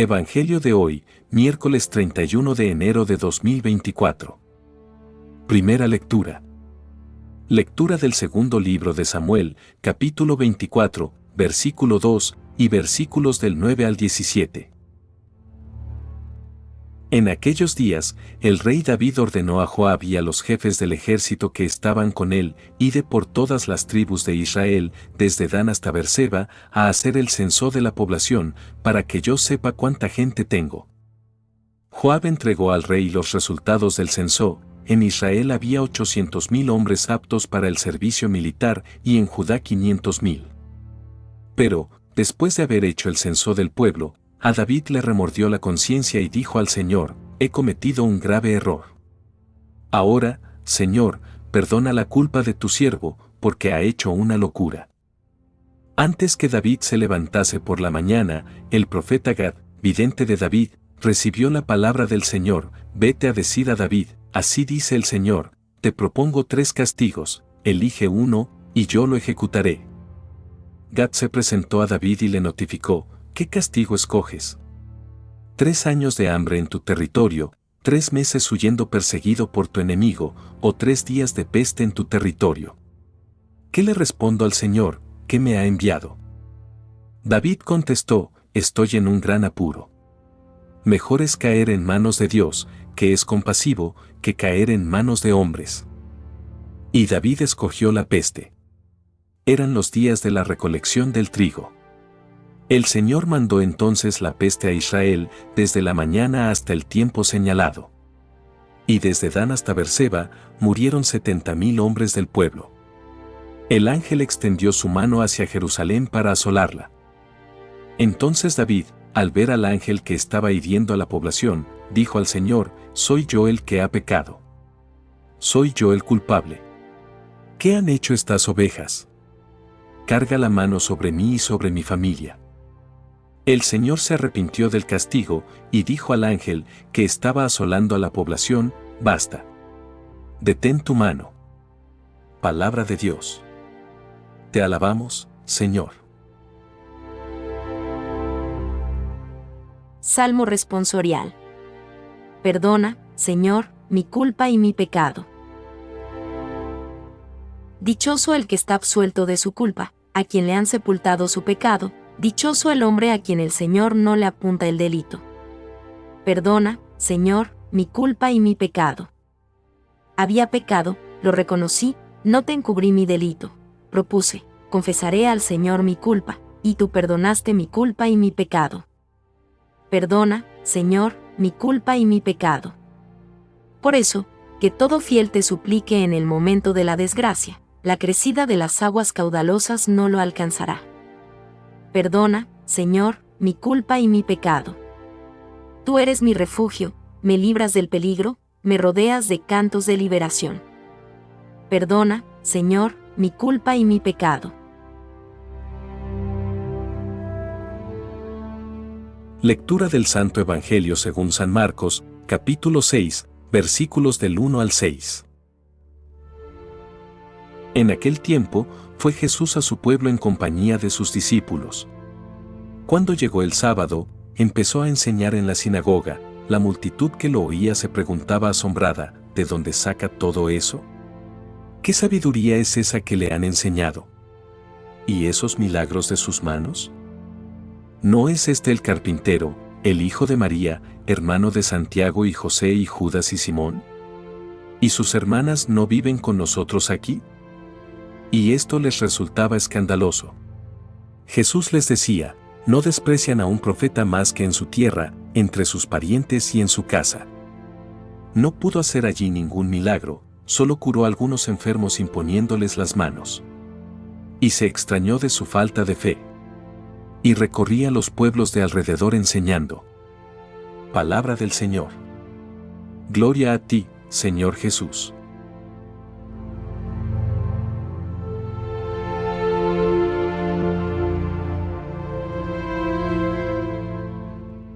Evangelio de hoy, miércoles 31 de enero de 2024. Primera lectura. Lectura del segundo libro de Samuel, capítulo 24, versículo 2, y versículos del 9 al 17. En aquellos días, el rey David ordenó a Joab y a los jefes del ejército que estaban con él, ide por todas las tribus de Israel, desde Dan hasta Beerseba, a hacer el censo de la población, para que yo sepa cuánta gente tengo. Joab entregó al rey los resultados del censo. En Israel había 800,000 hombres aptos para el servicio militar y en Judá 500,000. Pero, después de haber hecho el censo del pueblo, a David le remordió la conciencia y dijo al Señor: he cometido un grave error. Ahora, Señor, perdona la culpa de tu siervo, porque ha hecho una locura. Antes que David se levantase por la mañana, el profeta Gad, vidente de David, recibió la palabra del Señor: vete a decir a David, así dice el Señor, te propongo 3 castigos, elige uno, y yo lo ejecutaré. Gad se presentó a David y le notificó: ¿qué castigo escoges? 3 años de hambre en tu territorio, 3 meses huyendo perseguido por tu enemigo, o 3 días de peste en tu territorio. ¿Qué le respondo al Señor, que me ha enviado? David contestó: estoy en un gran apuro. Mejor es caer en manos de Dios, que es compasivo, que caer en manos de hombres. Y David escogió la peste. Eran los días de la recolección del trigo. El Señor mandó entonces la peste a Israel, desde la mañana hasta el tiempo señalado. Y desde Dan hasta Beerseba, murieron 70,000 hombres del pueblo. El ángel extendió su mano hacia Jerusalén para asolarla. Entonces David, al ver al ángel que estaba hiriendo a la población, dijo al Señor: soy yo el que ha pecado. Soy yo el culpable. ¿Qué han hecho estas ovejas? Carga la mano sobre mí y sobre mi familia. El Señor se arrepintió del castigo, y dijo al ángel, que estaba asolando a la población: basta. Detén tu mano. Palabra de Dios. Te alabamos, Señor. Salmo responsorial. Perdona, Señor, mi culpa y mi pecado. Dichoso el que está absuelto de su culpa, a quien le han sepultado su pecado. Dichoso el hombre a quien el Señor no le apunta el delito. Perdona, Señor, mi culpa y mi pecado. Había pecado, lo reconocí, no te encubrí mi delito. Propuse, confesaré al Señor mi culpa, y tú perdonaste mi culpa y mi pecado. Perdona, Señor, mi culpa y mi pecado. Por eso, que todo fiel te suplique en el momento de la desgracia, la crecida de las aguas caudalosas no lo alcanzará. Perdona, Señor, mi culpa y mi pecado. Tú eres mi refugio, me libras del peligro, me rodeas de cantos de liberación. Perdona, Señor, mi culpa y mi pecado. Lectura del Santo Evangelio según San Marcos, capítulo 6, versículos del 1 al 6. En aquel tiempo, fue Jesús a su pueblo en compañía de sus discípulos. Cuando llegó el sábado, empezó a enseñar en la sinagoga. La multitud que lo oía se preguntaba asombrada: ¿de dónde saca todo eso? ¿Qué sabiduría es esa que le han enseñado? ¿Y esos milagros de sus manos? ¿No es este el carpintero, el hijo de María, hermano de Santiago y José y Judas y Simón? ¿Y sus hermanas no viven con nosotros aquí? Y esto les resultaba escandaloso. Jesús les decía: no desprecian a un profeta más que en su tierra, entre sus parientes y en su casa. No pudo hacer allí ningún milagro, solo curó a algunos enfermos imponiéndoles las manos. Y se extrañó de su falta de fe. Y recorría los pueblos de alrededor enseñando. Palabra del Señor. Gloria a ti, Señor Jesús.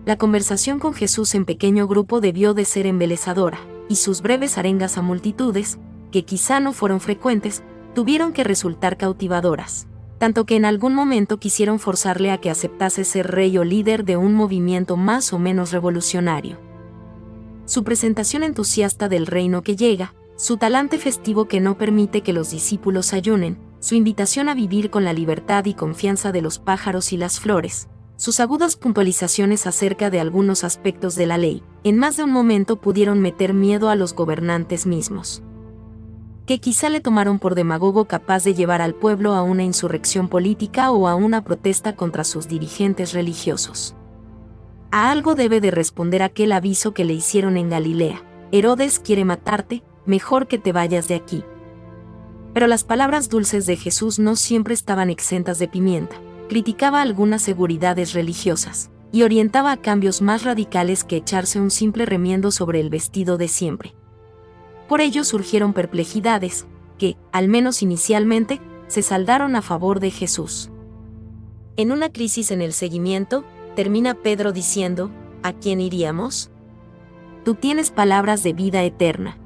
La conversación con Jesús en pequeño grupo debió de ser embelezadora, y sus breves arengas a multitudes, que quizá no fueron frecuentes, tuvieron que resultar cautivadoras. tanto que en algún momento quisieron forzarle a que aceptase ser rey o líder de un movimiento más o menos revolucionario. Su presentación entusiasta del reino que llega, su talante festivo que no permite que los discípulos ayunen, su invitación a vivir con la libertad y confianza de los pájaros y las flores, sus agudas puntualizaciones acerca de algunos aspectos de la ley, en más de un momento pudieron meter miedo a los gobernantes mismos, que quizá le tomaron por demagogo capaz de llevar al pueblo a una insurrección política o a una protesta contra sus dirigentes religiosos. A algo debe de responder aquel aviso que le hicieron en Galilea: Herodes quiere matarte, mejor que te vayas de aquí. Pero las palabras dulces de Jesús no siempre estaban exentas de pimienta. Criticaba algunas seguridades religiosas, y orientaba a cambios más radicales que echarse un simple remiendo sobre el vestido de siempre. Por ello surgieron perplejidades, que, al menos inicialmente, se saldaron a favor de Jesús. En una crisis en el seguimiento, termina Pedro diciendo: ¿a quién iríamos? Tú tienes palabras de vida eterna.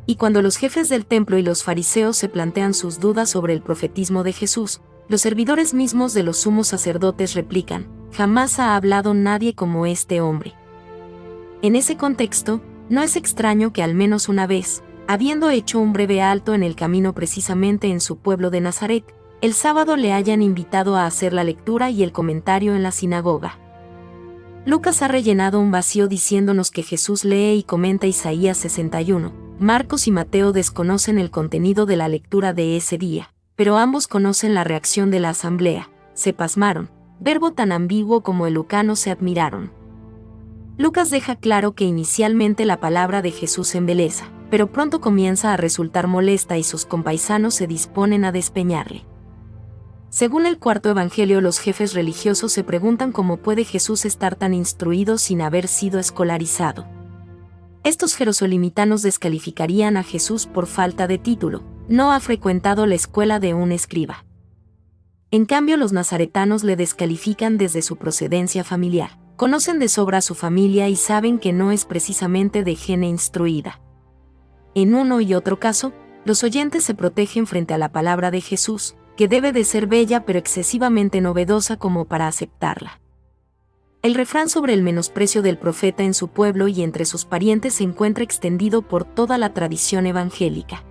Y cuando los jefes del templo y los fariseos se plantean sus dudas sobre el profetismo de Jesús, los servidores mismos de los sumos sacerdotes replican: jamás ha hablado nadie como este hombre. En ese contexto, no es extraño que al menos una vez, habiendo hecho un breve alto en el camino precisamente en su pueblo de Nazaret, el sábado le hayan invitado a hacer la lectura y el comentario en la sinagoga. Lucas ha rellenado un vacío diciéndonos que Jesús lee y comenta Isaías 61. Marcos y Mateo desconocen el contenido de la lectura de ese día, pero ambos conocen la reacción de la asamblea: se pasmaron, verbo tan ambiguo como el lucano se admiraron. Lucas deja claro que inicialmente la palabra de Jesús embeleza, pero pronto comienza a resultar molesta y sus compaisanos se disponen a despeñarle. Según el cuarto evangelio, los jefes religiosos se preguntan cómo puede Jesús estar tan instruido sin haber sido escolarizado. Estos jerosolimitanos descalificarían a Jesús por falta de título: no ha frecuentado la escuela de un escriba. En cambio, los nazaretanos le descalifican desde su procedencia familiar. Conocen de sobra a su familia y saben que no es precisamente de gene instruida. En uno y otro caso, los oyentes se protegen frente a la palabra de Jesús, que debe de ser bella pero excesivamente novedosa como para aceptarla. El refrán sobre el menosprecio del profeta en su pueblo y entre sus parientes se encuentra extendido por toda la tradición evangélica.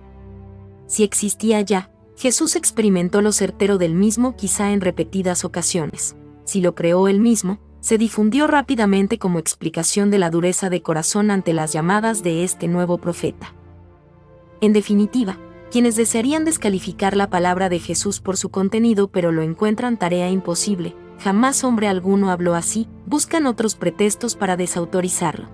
Si existía ya, Jesús experimentó lo certero del mismo quizá en repetidas ocasiones. Si lo creó él mismo, se difundió rápidamente como explicación de la dureza de corazón ante las llamadas de este nuevo profeta. En definitiva, quienes desearían descalificar la palabra de Jesús por su contenido pero lo encuentran tarea imposible, jamás hombre alguno habló así, buscan otros pretextos para desautorizarlo.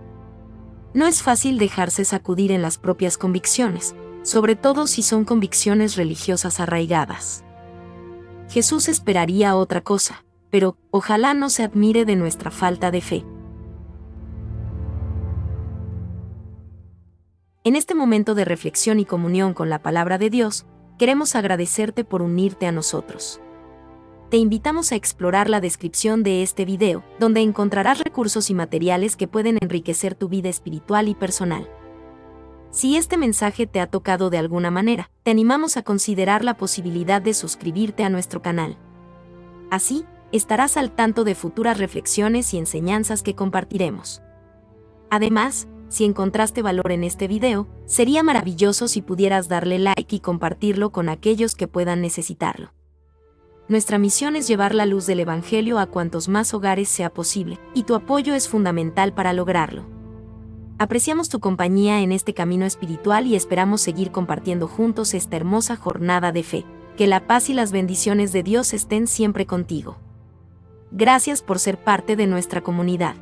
No es fácil dejarse sacudir en las propias convicciones, sobre todo si son convicciones religiosas arraigadas. Jesús esperaría otra cosa, pero ojalá no se admire de nuestra falta de fe. En este momento de reflexión y comunión con la palabra de Dios, queremos agradecerte por unirte a nosotros. Te invitamos a explorar la descripción de este video, donde encontrarás recursos y materiales que pueden enriquecer tu vida espiritual y personal. Si este mensaje te ha tocado de alguna manera, te animamos a considerar la posibilidad de suscribirte a nuestro canal. Así, estarás al tanto de futuras reflexiones y enseñanzas que compartiremos. Además, si encontraste valor en este video, sería maravilloso si pudieras darle like y compartirlo con aquellos que puedan necesitarlo. Nuestra misión es llevar la luz del Evangelio a cuantos más hogares sea posible, y tu apoyo es fundamental para lograrlo. Apreciamos tu compañía en este camino espiritual y esperamos seguir compartiendo juntos esta hermosa jornada de fe. Que la paz y las bendiciones de Dios estén siempre contigo. Gracias por ser parte de nuestra comunidad.